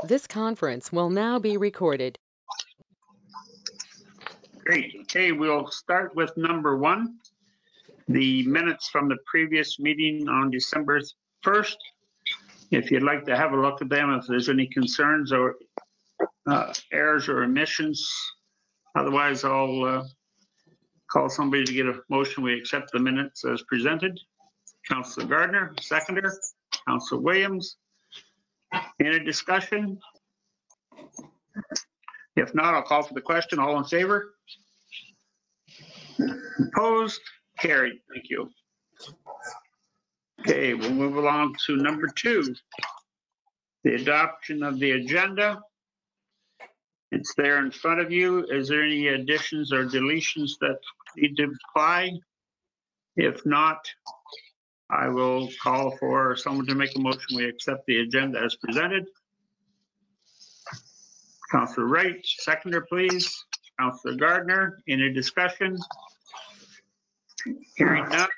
This conference will now be recorded. Great. Okay, we'll start with number 1, the minutes from the previous meeting on December 1st. If you'd like to have a look at them, if there's any concerns or errors or omissions, otherwise I'll call somebody to get a motion. We accept the minutes as presented. Councillor Gardner, seconder. Councillor Williams. Any discussion? If not, I'll call for the question. All in favor? Opposed? Carried. Thank you. Okay, we'll move along to number 2, the adoption of the agenda. It's there in front of you. Is there any additions or deletions that need to apply? If not, I will call for someone to make a motion. We accept the agenda as presented. Councillor Wright, seconder, please. Councillor Gardner, any discussion? Hearing none,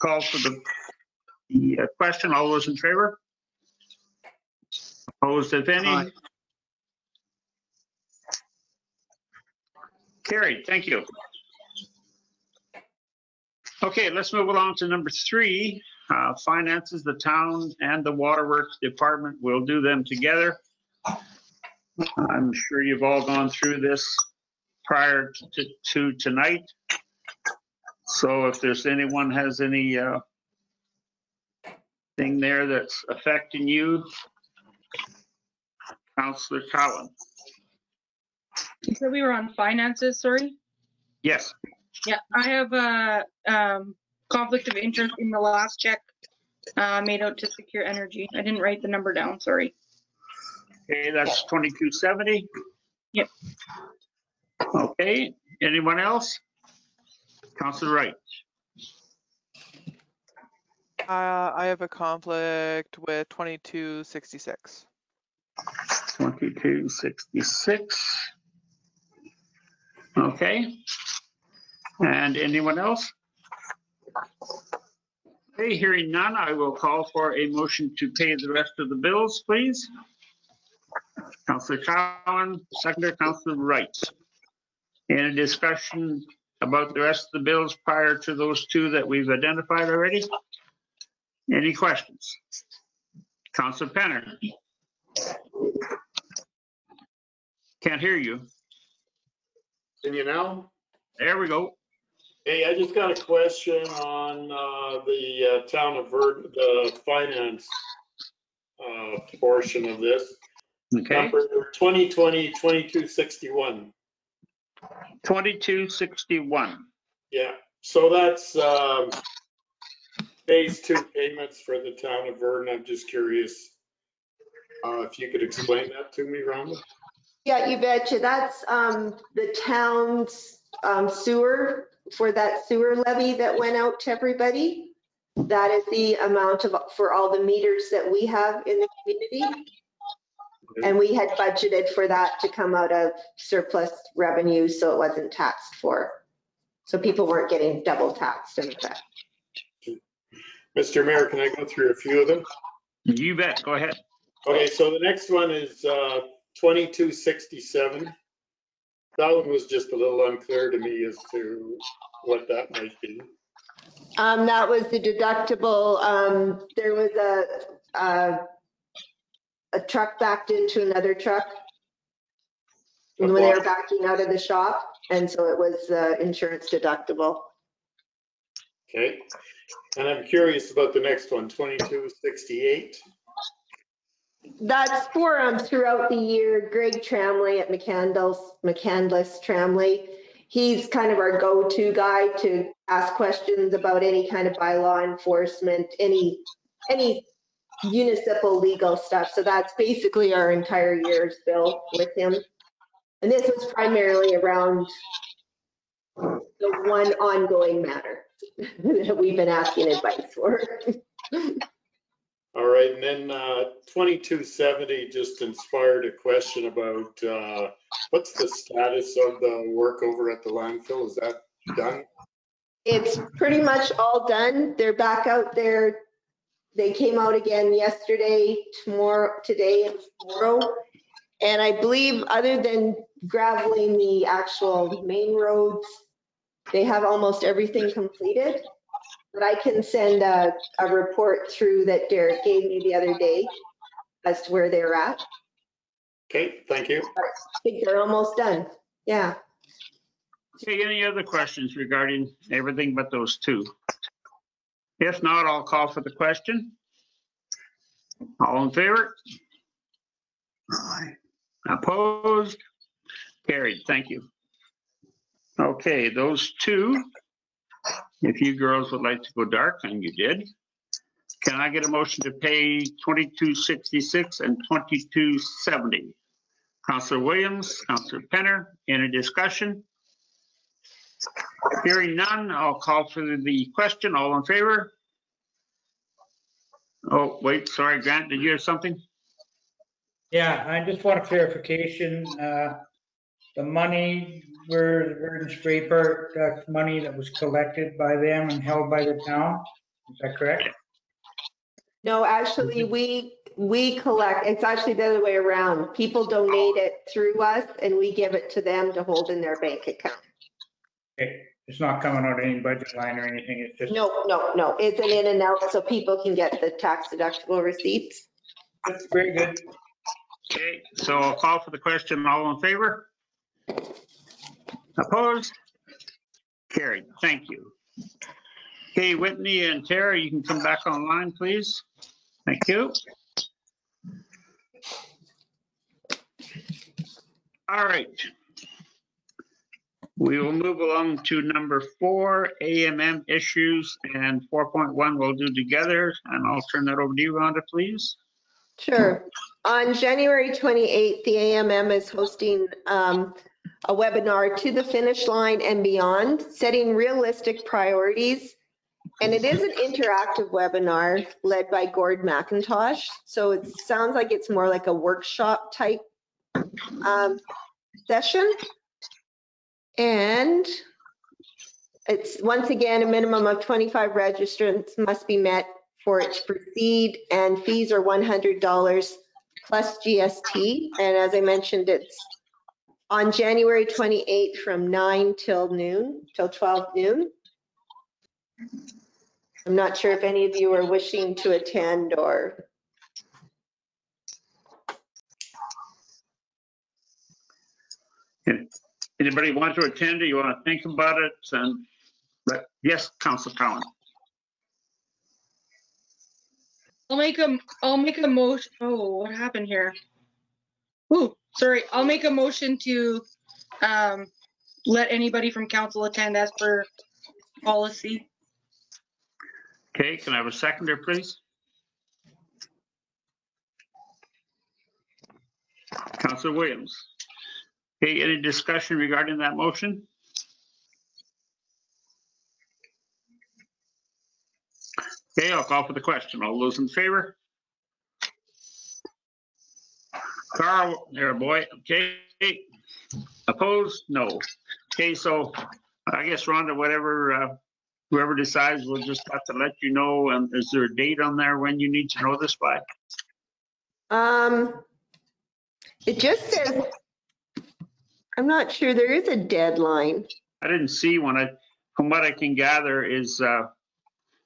call for the question. All those in favor? Opposed, if any? Aye. Carried. Thank you. Okay, let's move along to number 3, finances. The town and the waterworks department will do them together. I'm sure you've all gone through this prior to tonight. So if there's anyone has any thing there that's affecting you, Councillor Cowan. You said we were on finances, sorry? Yes. Yeah, I have a conflict of interest in the last check made out to Secure Energy. I didn't write the number down, sorry. Okay, that's 2270. Yep. Okay, anyone else? Councillor Wright. I have a conflict with 2266. 2266. Okay. And anyone else? Okay, hearing none, I will call for a motion to pay the rest of the bills, please. Councillor Cowan, seconder, Councillor Wright. Any discussion about the rest of the bills prior to those 2 that we've identified already? Any questions? Councillor Penner. Can't hear you. Can you now? There we go. Hey, I just got a question on the town of Verdon, the finance portion of this. Okay. Number 2020-2261. 2261. Yeah, so that's phase 2 payments for the town of Verdon. I'm just curious if you could explain that to me, Rhonda. Yeah, you betcha. That's the town's sewer, for that sewer levy that went out to everybody. That is the amount for all the meters that we have in the community. And we had budgeted for that to come out of surplus revenue, so it wasn't taxed for. So people weren't getting double taxed in effect. Mr. Mayor, can I go through a few of them? You bet. Go ahead. Okay, so the next one is 2267. That one was just a little unclear to me as to what that might be. That was the deductible. There was a truck backed into another truck when they were backing out of the shop, and so it was insurance deductible. Okay, and I'm curious about the next one, 2268. That's for throughout the year. Greg Tramley at McCandless Tramley. He's kind of our go-to guy to ask questions about any kind of bylaw enforcement, any municipal legal stuff. So that's basically our entire year's bill with him. And this was primarily around the one ongoing matter that we've been asking advice for. All right, and then 2270 just inspired a question about what's the status of the work over at the landfill? Is that done? It's pretty much all done. They're back out there They came out again yesterday, today and tomorrow. And I believe other than graveling the actual main roads, they have almost everything completed. But I can send a report through that Derek gave me the other day as to where they're at. Okay, thank you. I think they're almost done. Yeah. Okay, any other questions regarding everything but those two? If not, I'll call for the question. All in favor? Aye. Opposed? Carried, thank you. Okay, those two, if you girls would like to go dark, and you did, can I get a motion to pay 2266 and 2270? Councillor Williams, Councillor Penner, any discussion? Hearing none, I'll call for the question. All in favor? Oh, wait, sorry, Grant, did you have something? Yeah, I just want a clarification. The money where the Verdant Spray Park, that's money that was collected by them and held by the town. Is that correct? No, actually, we collect, it's actually the other way around. People donate it through us and we give it to them to hold in their bank account. Okay, it's not coming out of any budget line or anything. It's just. No, it's an in and out so people can get the tax deductible receipts. That's very good. Okay, so I'll call for the question. All in favor? Opposed? Carried, thank you. Okay, Whitney and Tara, you can come back online, please. Thank you. All right. We will move along to number 4, AMM issues, and 4.1 we'll do together, and I'll turn that over to you, Rhonda, please. Sure. On January 28th, the AMM is hosting a webinar, To the Finish Line and Beyond, Setting Realistic Priorities. And it is an interactive webinar led by Gord McIntosh. So it sounds like it's more like a workshop type session. And it's, once again, a minimum of 25 registrants must be met for it to proceed, and fees are $100 plus GST. And as I mentioned, it's on January 28th from 9 till 12 noon. I'm not sure if any of you are wishing to attend or. Anybody want to attend, or you want to think about it? And yes, Councilor Cowan. I'll make a motion. Oh, what happened here? Ooh, sorry. I'll make a motion to let anybody from council attend as per policy. Okay, can I have a seconder, please? Councilor Williams. Okay, any discussion regarding that motion? Okay, I'll call for the question. All those in favor? Carl, there, boy. Okay. Opposed? No. Okay, so I guess Rhonda, whatever, whoever decides, we'll just have to let you know. And is there a date on there when you need to know this by? It just says, I'm not sure there is a deadline. I didn't see one. From what I can gather is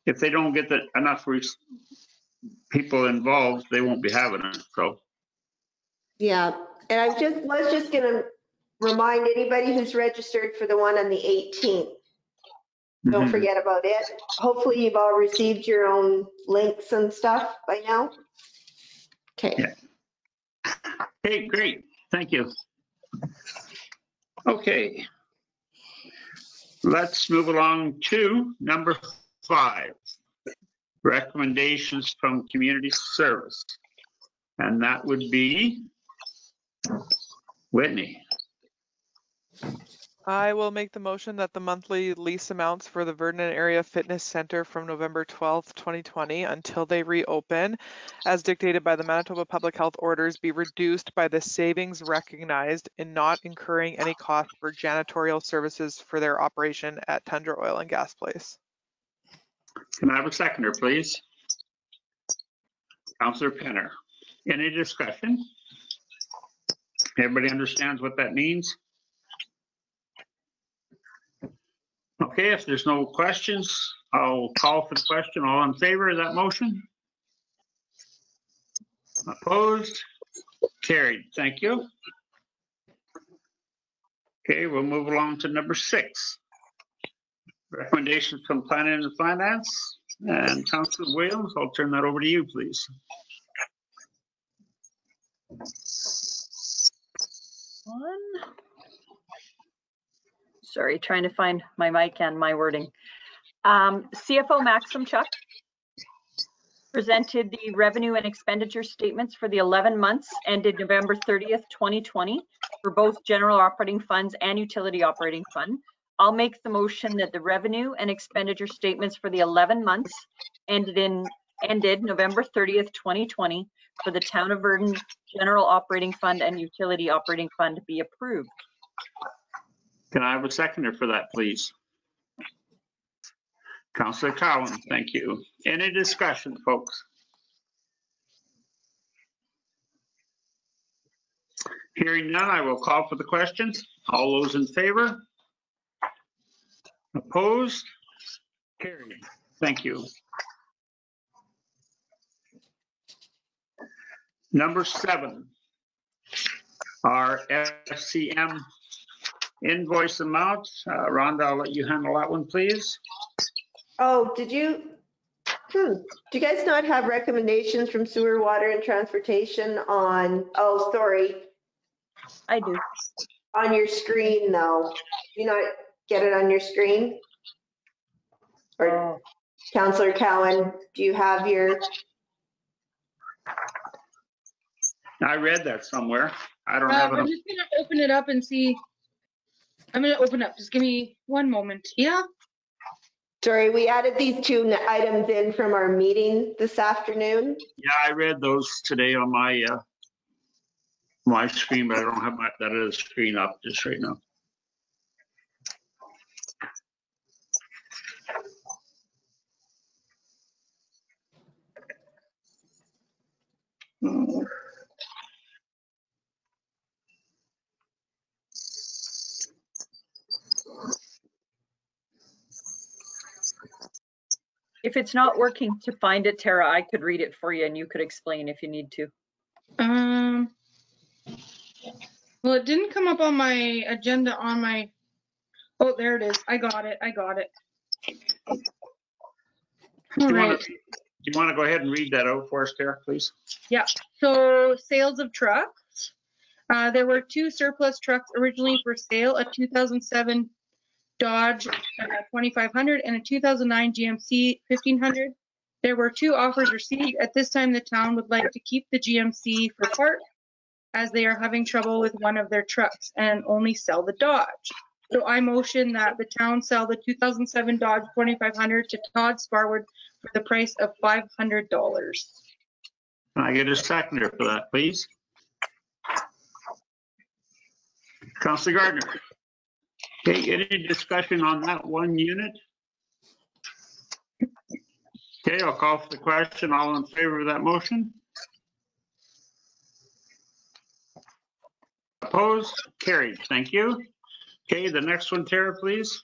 if they don't get enough people involved, they won't be having it. So. Yeah, and I was just gonna remind anybody who's registered for the one on the 18th. Don't Mhm. forget about it. Hopefully you've all received your own links and stuff by now. Okay. Yeah. Okay, great. Thank you. Okay. Let's move along to number 5. Recommendations from community service. And that would be Whitney. I will make the motion that the monthly lease amounts for the Verdant Area Fitness Center from November 12th, 2020 until they reopen, as dictated by the Manitoba Public Health orders, be reduced by the savings recognized in not incurring any cost for janitorial services for their operation at Tundra Oil and Gas Place. Can I have a seconder, please? Councillor Penner. Any discussion? Everybody understands what that means? Okay, if there's no questions, I'll call for the question. All in favor of that motion? Opposed? Carried. Thank you. Okay, we'll move along to number 6. Recommendations from Planning and Finance. And Councillor Williams, I'll turn that over to you, please. Sorry, trying to find my mic and my wording. CFO Maxim Chuck presented the revenue and expenditure statements for the 11 months ended November 30th, 2020 for both general operating funds and utility operating fund. I'll make the motion that the revenue and expenditure statements for the 11 months ended November 30th, 2020 for the Town of Virden General Operating Fund and Utility Operating Fund be approved. Can I have a seconder for that, please? Councillor Cowan, thank you. Any discussion, folks? Hearing none, I will call for the question. All those in favor? Opposed? Carried. Thank you. Number 7, our FCM invoice amount. Rhonda, I'll let you handle that one, please. Oh, do you guys not have recommendations from sewer, water, and transportation on, oh, sorry, I do. on your screen though? Do you not get it on your screen? Or Councillor Cowan, do you have your? I read that somewhere. I don't have I'm it. just gonna open it up and see. I'm gonna open up. Just give me one moment. Yeah. Sorry, we added these 2 items in from our meeting this afternoon. Yeah, I read those today on my my screen, but I don't have that other screen up just right now. If it's not working to find it, Tara, I could read it for you and you could explain if you need to. Well, it didn't come up on my agenda on my. Oh, there it is. I got it. All right. Do you want to go ahead and read that out for us, Tara, please? Yeah. So sales of trucks. There were 2 surplus trucks originally for sale: a 2007 Dodge 2500 and a 2009 GMC 1500. There were 2 offers received. At this time, the town would like to keep the GMC for part, as they are having trouble with one of their trucks, and only sell the Dodge. So I motion that the town sell the 2007 Dodge 2500 to Todd Sparwood for the price of $500. Can I get a seconder for that, please? Councillor Gardner. Okay, any discussion on that one unit? Okay, I'll call for the question. All in favor of that motion? Opposed? Carried. Thank you. Okay, the next one, Tara, please.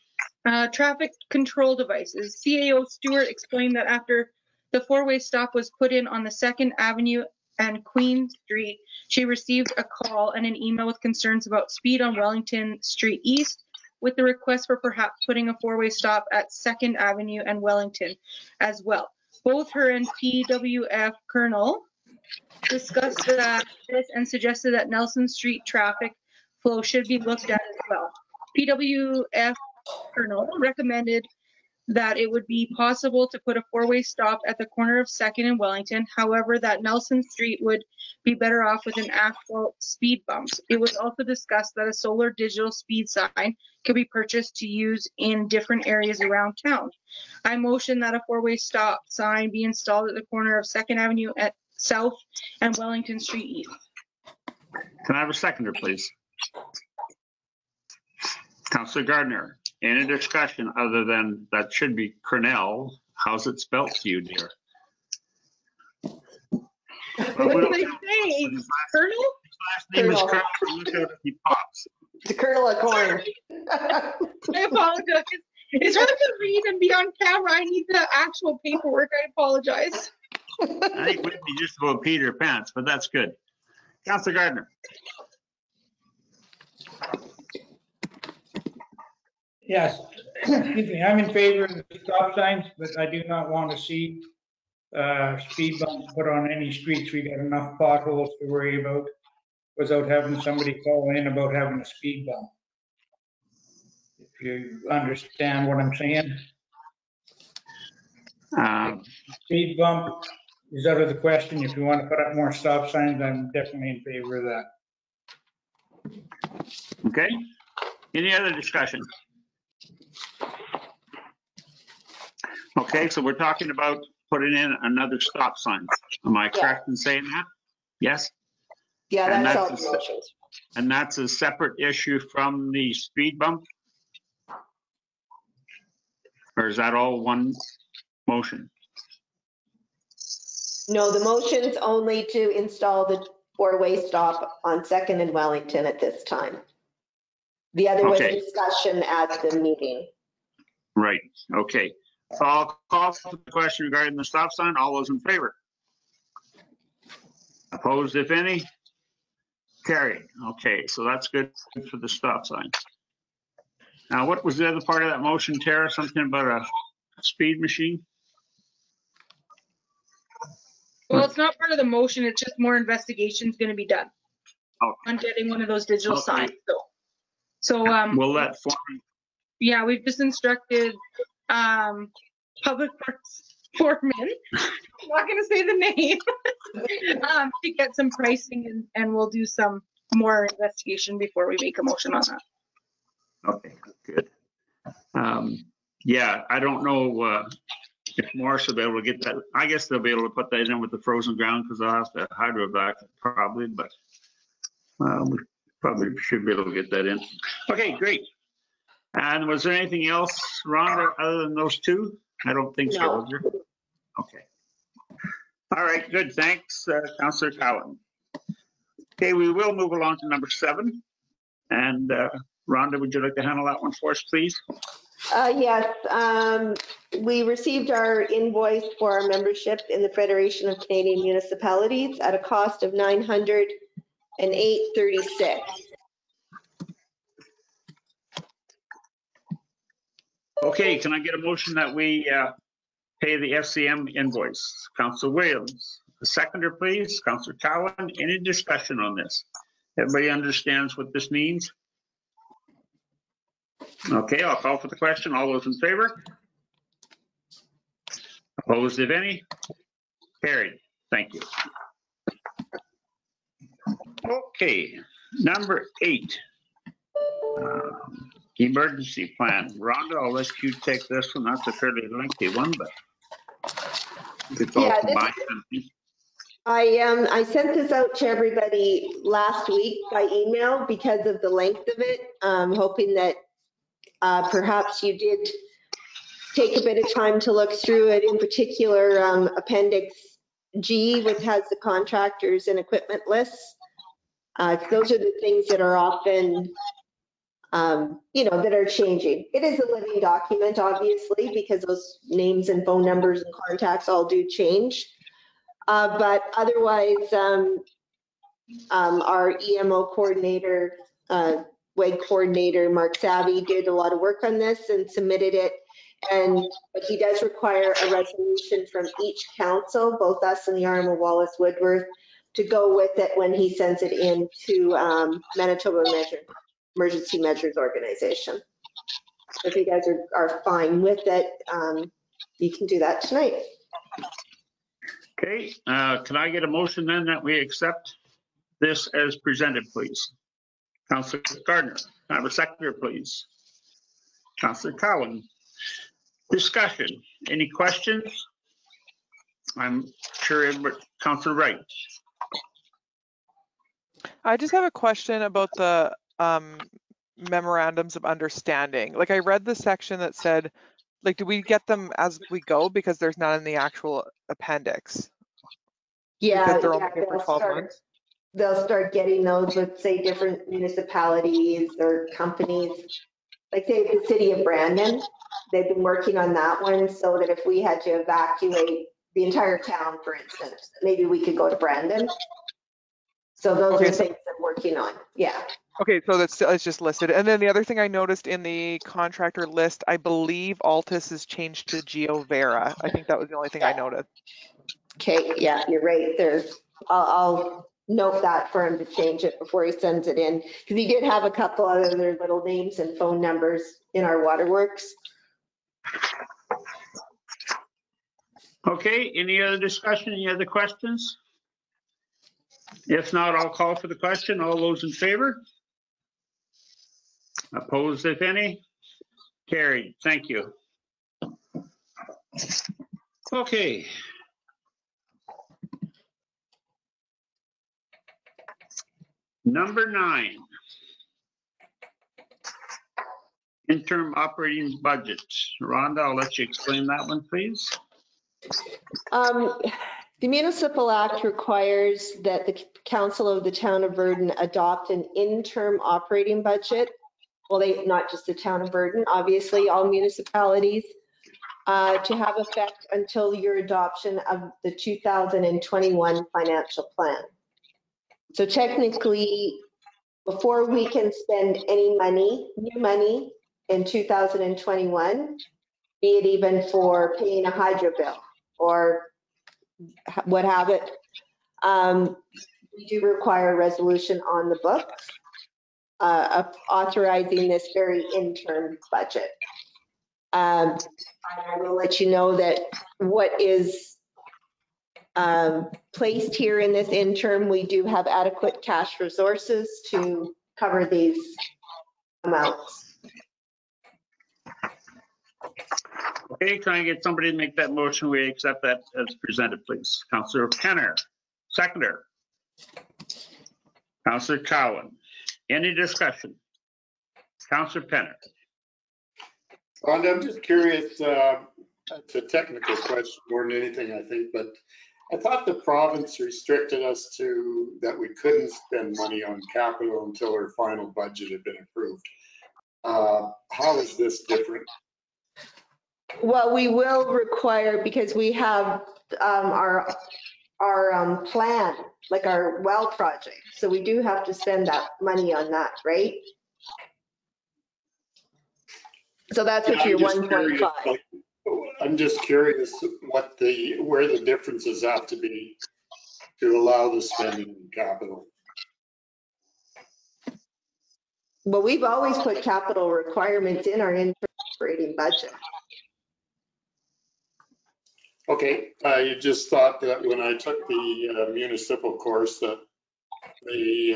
Traffic control devices. CAO Stewart explained that after the 4-way stop was put in on the 2nd Avenue and Queen Street, she received a call and an email with concerns about speed on Wellington Street East, with the request for perhaps putting a 4-way stop at 2nd Avenue and Wellington as well. Both her and PWF Colonel discussed this and suggested that Nelson Street traffic flow should be looked at as well. PWF Colonel recommended that it would be possible to put a 4-way stop at the corner of 2nd and Wellington. However, that Nelson Street would be better off with an asphalt speed bumps. It was also discussed that a solar digital speed sign could be purchased to use in different areas around town. I motion that a 4-way stop sign be installed at the corner of 2nd Avenue at South and Wellington Street East. Can I have a seconder, please? Councillor Gardner. Any discussion other than that should be Cornell? How's it spelled to you, dear? But What we'll- did I say? His Colonel? last name is Colonel. Colonel. Look out if he pops. The kernel of corn. I apologize. It's hard to read and be on camera. I need the actual paperwork. I apologize. I think we'd be just about Peter Pants, but that's good. Councillor Gardner. Yes, excuse me, I'm in favor of the stop signs, but I do not want to see speed bumps put on any streets. We got enough potholes to worry about without having somebody call in about having a speed bump. If you understand what I'm saying. Speed bump is out of the question. If you want to put up more stop signs, I'm definitely in favor of that. Okay. Any other discussion? Okay, so we're talking about putting in another stop sign. Am I correct in saying that? Yes? Yeah, And that's all that's the a- motions. And that's a separate issue from the speed bump? Or is that all one motion? No, the motion's only to install the four-way stop on Second and Wellington at this time. The other was Okay. discussion at the meeting. Right, okay. So I'll call for the question regarding the stop sign. All those in favor? Opposed, if any? Carried. Okay, so that's good for the stop sign. Now, what was the other part of that motion, Tara? Something about a speed machine? Well, it's not part of the motion. It's just more investigation's going to be done Okay. on getting one of those digital Okay. signs. So, Will that form, yeah, we've just instructed public works foreman, I'm not going to say the name, to get some pricing and we'll do some more investigation before we make a motion on that. okay, good. Yeah, I don't know if Morris will be able to get that. I guess they'll be able to put that in with the frozen ground because they'll have to hydrovac it probably, but we probably should be able to get that in. Okay, great. And was there anything else, Rhonda, other than those two? I don't think so, No. was there? Okay. All right, good. Thanks, Councillor Cowan. Okay, we will move along to number 7. And Rhonda, would you like to handle that one for us, please? Yes, we received our invoice for our membership in the Federation of Canadian Municipalities at a cost of $908.36. Okay, can I get a motion that we pay the FCM invoice? Councillor Williams, a seconder, please. Councillor Cowan, any discussion on this? Everybody understands what this means? Okay, I'll call for the question. All those in favor? Opposed, if any? Carried. Thank you. Okay, number 8. Emergency plan. Rhonda, I'll let you take this one. That's a fairly lengthy one, but it's all Yeah, combined. I sent this out to everybody last week by email because of the length of it, hoping that perhaps you did take a bit of time to look through it, in particular Appendix G, which has the contractors and equipment lists. Those are the things that are often, that are changing. It is a living document, obviously, because those names and phone numbers and contacts all do change. But otherwise, our EMO coordinator, WEG coordinator, Mark Savvy, did a lot of work on this and submitted it. But he does require a resolution from each council, both us and the Arma Wallace Woodworth, to go with it when he sends it in to Manitoba Emergency Measures Organization. If you guys are fine with it, you can do that tonight. Okay, can I get a motion then that we accept this as presented, please? Councillor Gardner, can I have a seconder, please? Councillor Cowan. Discussion. Any questions? I'm sure everybody, Councillor Wright. I just have a question about the memorandums of understanding. Like, I read the section that said, like, do we get them as we go because there's none in the actual appendix? Yeah, Because they're yeah, only good for 12 months. they'll start getting those with, say, different municipalities or companies. Like say the city of Brandon, they've been working on that one so that if we had to evacuate the entire town, for instance, maybe we could go to Brandon. So those Okay, are things I'm working on. Yeah. Okay, so it's just listed. And then the other thing I noticed in the contractor list, I believe Altus is changed to GeoVera. I think that was the only thing I noticed. Okay, yeah, you're right. I'll note that for him to change it before he sends it in. Because he did have a couple other little names and phone numbers in our waterworks. Okay, any other discussion, any other questions? If not, I'll call for the question. All those in favor? Opposed, if any? Carried, thank you. Okay. Number 9. Interim operating budget. Rhonda, I'll let you explain that one, please. The Municipal Act requires that the Council of the Town of Verdon adopt an interim operating budget. Well, not just the Town of Verdon, obviously all municipalities, to have effect until your adoption of the 2021 financial plan. So technically, before we can spend any money, new money in 2021, be it even for paying a hydro bill or what have it, we do require a resolution on the books authorizing this very interim budget. I will let you know that what is placed here in this interim, we do have adequate cash resources to cover these amounts. Okay, can I get somebody to make that motion? We accept that as presented, please. Councillor Penner, seconder. Councillor Cowan. Any discussion? Councillor Penner. Rhonda, I'm just curious, it's a technical question more than anything, I think, but I thought the province restricted us to that we couldn't spend money on capital until our final budget had been approved. How is this different? Well, we will require, because we have our plan, like our well project. So we do have to spend that money on that, right? So that's what your 1.5. I'm just curious where the differences have to be to allow the spending in capital. Well, we've always put capital requirements in our operating budget. Okay, I just thought that when I took the municipal course that they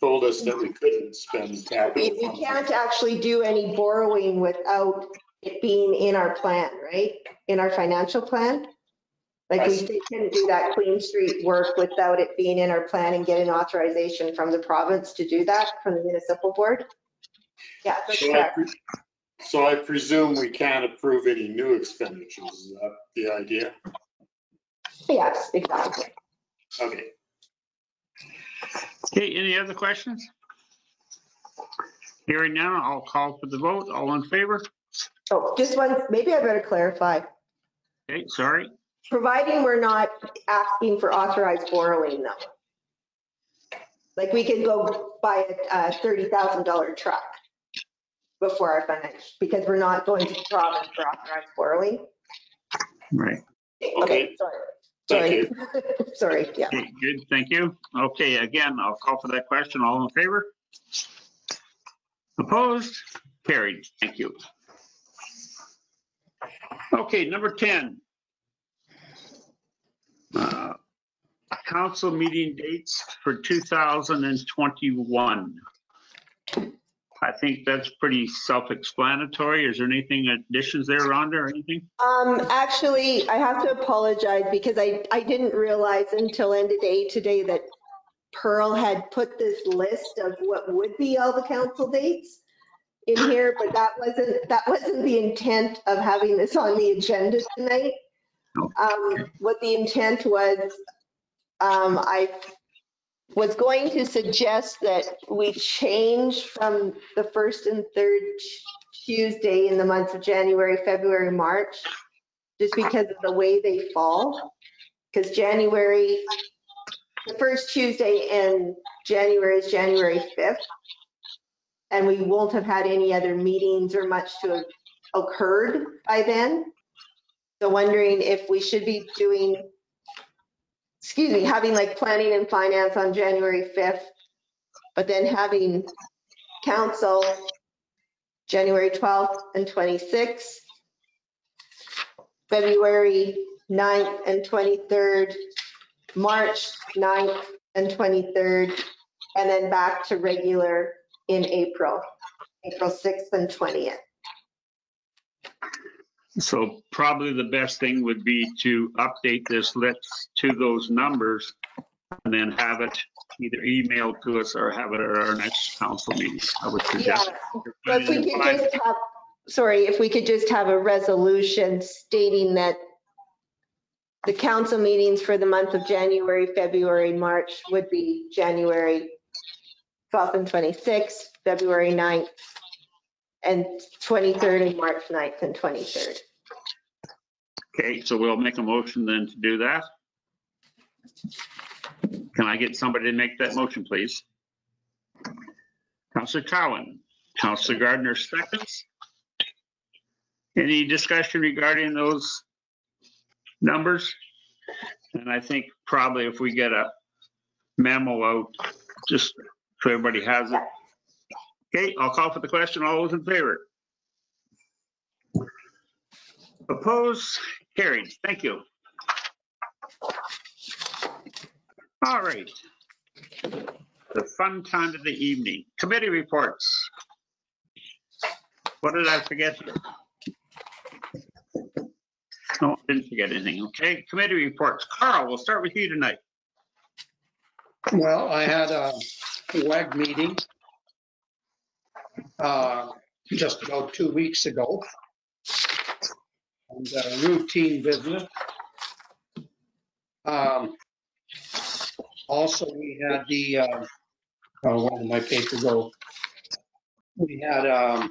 told us that we couldn't spend capital. We can't actually do any borrowing without it being in our plan, right? In our financial plan. Like we couldn't do that Queen Street work without it being in our plan and getting authorization from the province to do that, from the municipal board. Yeah, that's correct. So I presume we can't approve any new expenditures. Is that the idea? Yes, exactly. Okay. Okay, any other questions? Hearing none, I'll call for the vote. All in favor? Oh, just one, maybe I better clarify. Okay, sorry. Providing we're not asking for authorized borrowing though. Like we could go buy a $30,000 truck before our finish, because we're not going to the province for authorized borrowing. Right. Okay, sorry. Thank you. Sorry, yeah. Okay, good, thank you. Okay, again, I'll call for that question. All in favor? Opposed? Carried, thank you. Okay, number 10. Council meeting dates for 2021. I think that's pretty self-explanatory. Is there anything additions there, Rhonda, or anything? Actually, I have to apologize because I didn't realize until end of day today that Pearl had put this list of what would be all the council dates in here, but that wasn't the intent of having this on the agenda tonight. What the intent was, I was going to suggest that we change from the first and third Tuesday in the months of January, February, March, just because of the way they fall. Because January, the first Tuesday in January is January 5th. And we won't have had any other meetings or much to have occurred by then. So wondering if we should be doing, having like planning and finance on January 5th, but then having council January 12th and 26th, February 9th and 23rd, March 9th and 23rd, and then back to regular in April 6th and 20th. So probably the best thing would be to update this list to those numbers and then have it either emailed to us or have it at our next council meeting. I would suggest. But if we could just have, if we could just have a resolution stating that the council meetings for the month of January, February, March would be January 12th and 26th, February 9th and 23rd, and March 9th and 23rd. Okay, so we'll make a motion then to do that. Can I get somebody to make that motion, please? Councillor Cowan, Councillor Gardner seconds. Any discussion regarding those numbers? And I think probably if we get a memo out, just so everybody has it. Okay, I'll call for the question. All those in favor? Opposed? Carried. Thank you. All right. The fun time of the evening. Committee reports. What did I forget here? No, I didn't forget anything. Okay, committee reports. Carl, we'll start with you tonight. Well, I had a WEG meeting just about 2 weeks ago. And routine business. Also, we had the, where did my paper go? We had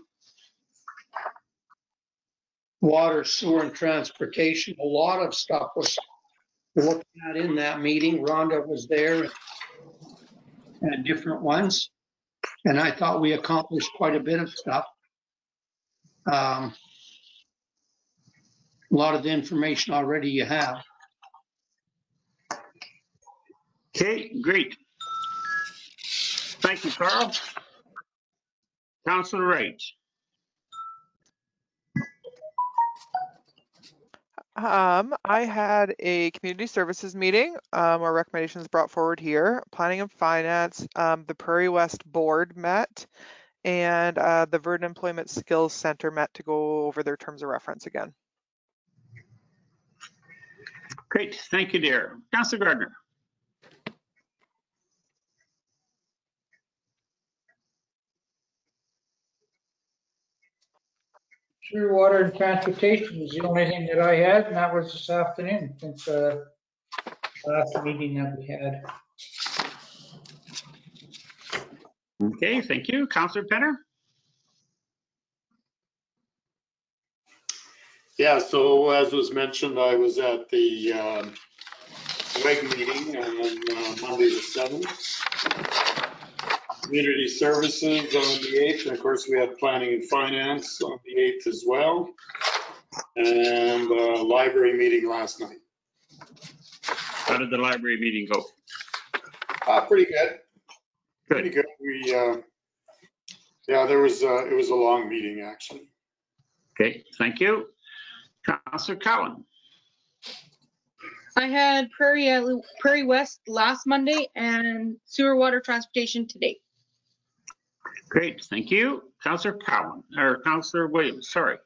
water, sewer, and transportation. A lot of stuff was looked at in that meeting. Rhonda was there and different ones. And I thought we accomplished quite a bit of stuff. A lot of the information already you have. Okay, great. Thank you, Carl. Councillor Wright. I had a community services meeting, our recommendations brought forward here, planning and finance, the Prairie West board met, and the Verdon Employment Skills Center met to go over their terms of reference again. Great, thank you, dear. Councillor Gardner. Sure, water and transportation was the only thing that I had, and that was this afternoon since last meeting that we had. Okay, thank you. Councillor Penner. Yeah, so as was mentioned, I was at the WEG meeting on Monday the 7th. Community services on the 8th, and of course we had planning and finance on the 8th as well. And library meeting last night. How did the library meeting go? Pretty good. Good. Pretty good. We, yeah, it was a long meeting actually. Okay, thank you. Councillor Cowan. I had Prairie West last Monday and sewer, water, transportation today. Great, thank you. Councillor Cowan, or Councillor Williams, sorry.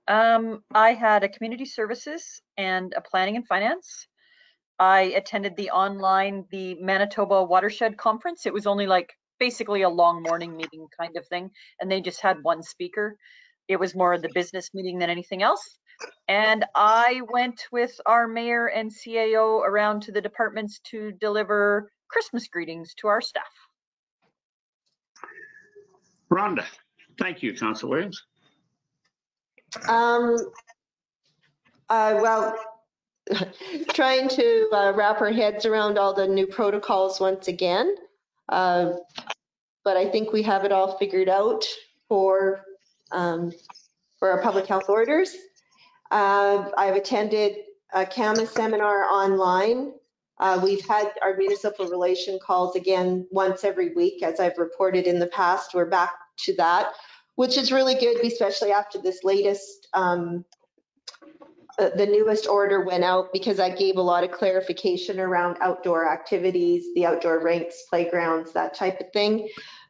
I had a community services and a planning and finance. I attended the Manitoba Watershed Conference. It was only like basically a long morning meeting kind of thing, and they just had one speaker. it was more of the business meeting than anything else. And I went with our mayor and CAO around to the departments to deliver Christmas greetings to our staff. Rhonda, thank you, Councillor Williams. Well, trying to wrap our heads around all the new protocols once again. But I think we have it all figured out for our public health orders. I've attended a CAMA seminar online. We've had our municipal relation calls again once every week, as I've reported in the past. We're back to that, which is really good, especially after this latest, the newest order went out, because I gave a lot of clarification around outdoor activities, the outdoor rinks, playgrounds, that type of thing.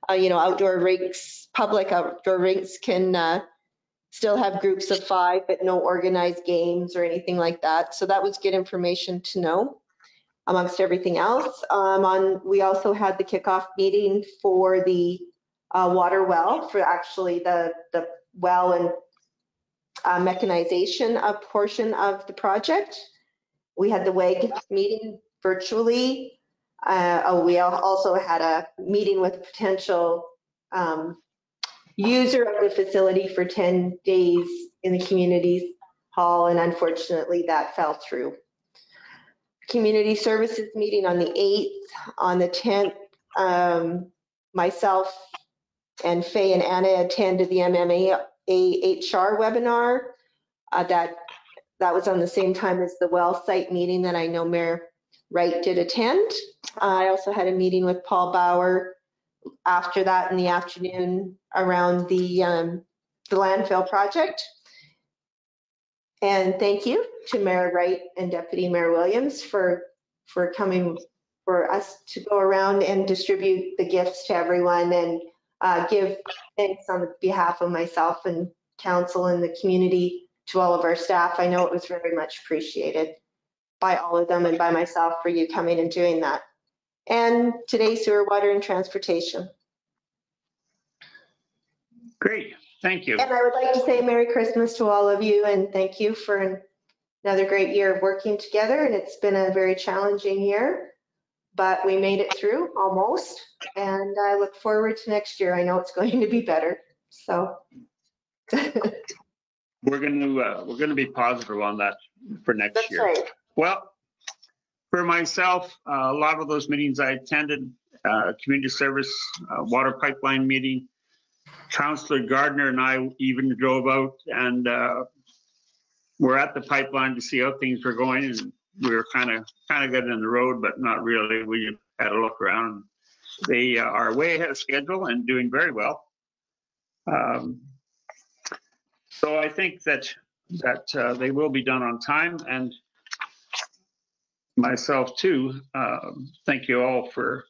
Outdoor rinks, public outdoor rinks can still have groups of 5, but no organized games or anything like that. So that was good information to know, amongst everything else. We also had the kickoff meeting for the water well, for actually the well and mechanization portion of the project. We had the WEG meeting virtually. We also had a meeting with a potential user of the facility for 10 days in the community hall, and unfortunately that fell through. Community services meeting on the 8th. On the 10th, myself and Faye and Anna attended the MMA HR webinar. That was on the same time as the well site meeting that I know Mayor Wright did attend. I also had a meeting with Paul Bauer after that in the afternoon around the landfill project. And thank you to Mayor Wright and Deputy Mayor Williams for coming, for us to go around and distribute the gifts to everyone, and give thanks on behalf of myself and council and the community to all of our staff. I know it was very much appreciated by all of them and by myself for you coming and doing that. And today, sewer, water, and transportation. Great, thank you. And I would like to say Merry Christmas to all of you, and thank you for another great year of working together. And it's been a very challenging year, but we made it through almost. And I look forward to next year. I know it's going to be better. So we're going to be positive on that for next that's year. right. Well, for myself, a lot of those meetings I attended, community service, water pipeline meeting. Councillor Gardner and I even drove out and we're at the pipeline to see how things were going, and we were kind of getting in the road, but not really. We had a look around. They are way ahead of schedule and doing very well. So I think that they will be done on time, and myself too. Thank you all for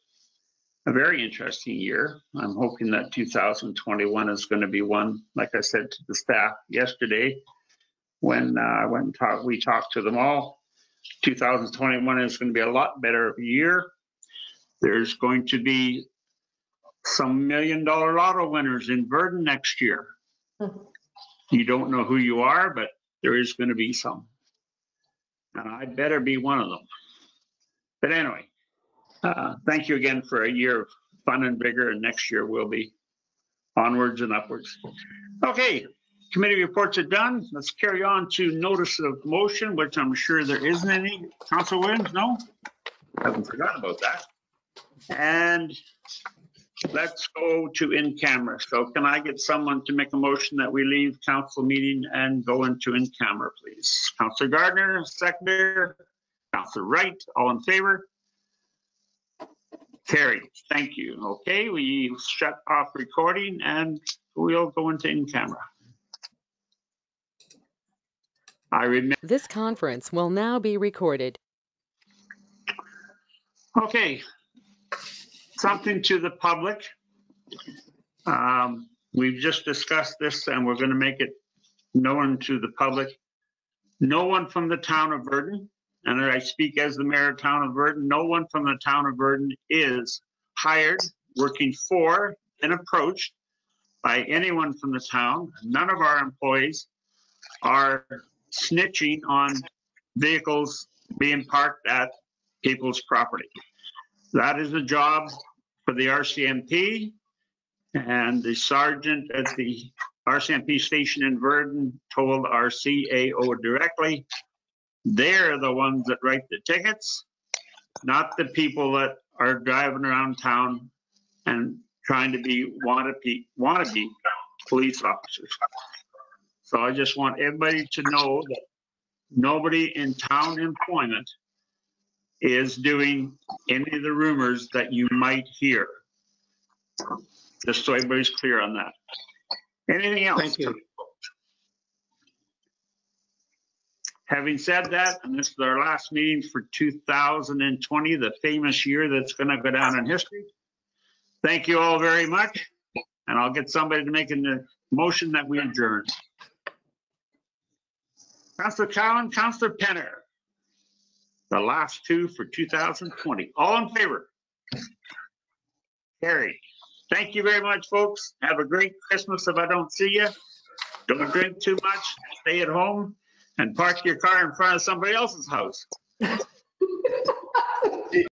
a very interesting year. I'm hoping that 2021 is going to be one, like I said to the staff yesterday, when I went and we talked to them all. 2021 is going to be a lot better of a year. There's going to be some $1 million lotto winners in Virden next year. You don't know who you are, but there is going to be some. And I better be one of them. But anyway, thank you again for a year of fun and vigor, and next year we'll be onwards and upwards. Okay, committee reports are done. Let's carry on to notice of motion, which I'm sure there isn't any. Councilor Williams, no? I haven't forgotten about that. And let's go to in camera. So can I get someone to make a motion that we leave council meeting and go into in camera, please? Councilor Gardner, seconder. Councilor Wright, all in favor? Carried. Thank you. Okay, we shut off recording and we'll go into in camera. I remember. This conference will now be recorded. Okay, something to the public. We've just discussed this and we're going to make it known to the public. No one from the town of Virden, and I speak as the mayor of town of Virden, no one from the town of Virden is hired, working for, and approached by anyone from the town. None of our employees are snitching on vehicles being parked at people's property. That is a job for the RCMP, and the sergeant at the RCMP station in Verdon told our CAO directly, they're the ones that write the tickets, not the people that are driving around town and trying to be wannabe police officers. So I just want everybody to know that nobody in town employment is doing any of the rumors that you might hear. Just so everybody's clear on that. Anything else? Thank you. Having said that, and this is our last meeting for 2020, the famous year that's going to go down in history. Thank you all very much, and I'll get somebody to make a motion that we adjourn. Councillor Cowan, Councillor Penner, the last two for 2020. All in favor? Carried. Thank you very much, folks. Have a great Christmas if I don't see you. Don't drink too much. Stay at home and park your car in front of somebody else's house.